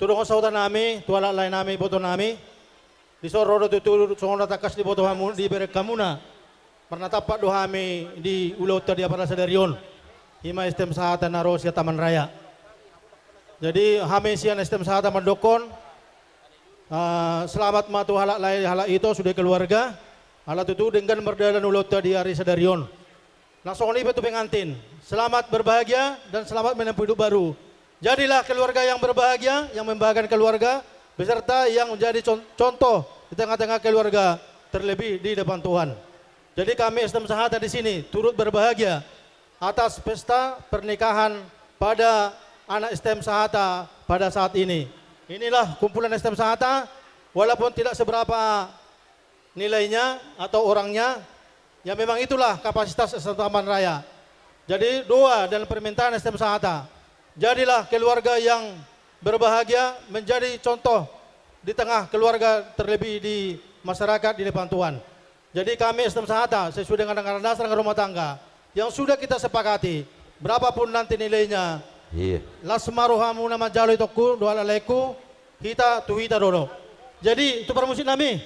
tulungan sautan nami, tuala lain nami, boto nami. Di soro tutulur songon takas di boto hamu di berek kamuna. Pernah tapak dohami di ulau tadi para sadarion. Hima estem sahata narosia Taman Raya. Jadi hame sian estem sahata mandokon. Selamat matu halak lain halak itu sudah keluarga. Halak itu dengan berdalan ulau tadi hari sadarion. Langsung ini betul pengantin. Selamat berbahagia dan selamat menempuh hidup baru. Jadilah keluarga yang berbahagia, yang membahagiakan keluarga, beserta yang menjadi contoh di tengah-tengah keluarga, terlebih di depan Tuhan. Jadi kami Estem Sahata di sini turut berbahagia atas pesta pernikahan pada anak Estem Sahata pada saat ini. Inilah kumpulan Estem Sahata, walaupun tidak seberapa nilainya atau orangnya, ya memang itulah kapasitas Estem Taman Raya. Jadi doa dan permintaan Estem Sahata, jadilah keluarga yang berbahagia, menjadi contoh di tengah keluarga, terlebih di masyarakat di depan Tuhan. Jadi kami Estem Sahata sesuai dengan anggaran dasar rumah tangga yang sudah kita sepakati, berapapun nanti nilainya, lasmaruhamu nama jalo itoku doa laleku kita tuhita dodo. Jadi itu permusik nami,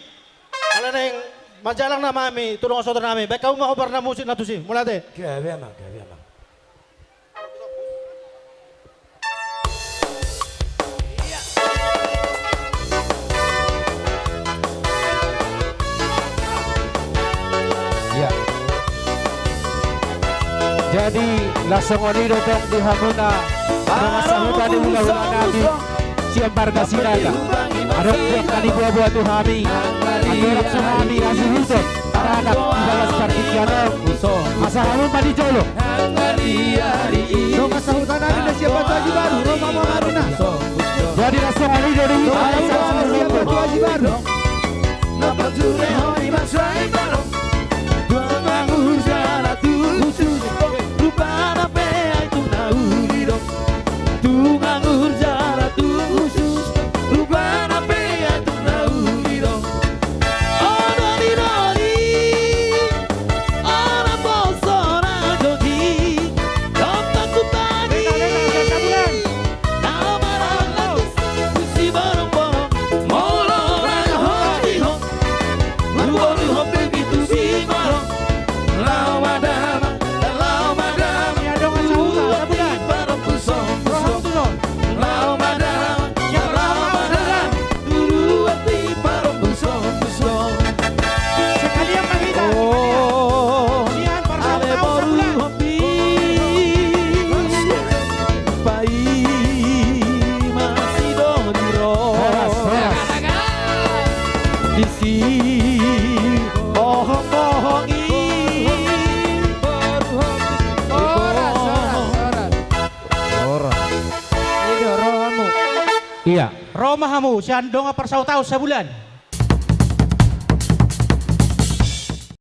kalau neng majalah nama kami, tulung saudara nami, baik kau mau pernah musik natusi, mulai deh. Gawe emang. Ya. Jadi langsung oni dotong di hamuna masa huta di hula-hula nabi siang barga sinaga ada kali buah-buah tuh hami adorak suhami asih husuk anak balas partikiano masa hamun padi jolo Roma sahutan nabi na siapa haji baru Roma mau haruna jadi langsung oni dari siapa haji baru Napa ture hoi masai baru Dua bangun jalan khusus Rupana pea itu nauri dong Tukang urjara khusus Rupana pea itu nauri dong Oh doni doni Orang bosora jogi Dompet tutani Nama ratus Kusi borong-borong Molo raya hodi hong Mulu hong begitu si borong Lau madama Barong kusong Lau madama Dulu hati barong kusong sekali yang mahita Oh sian Ale bersama boru bulan hobi Pai masih doniro Isi bohong-bohongi iya Roma hamu, siandong apa tahu sebulan.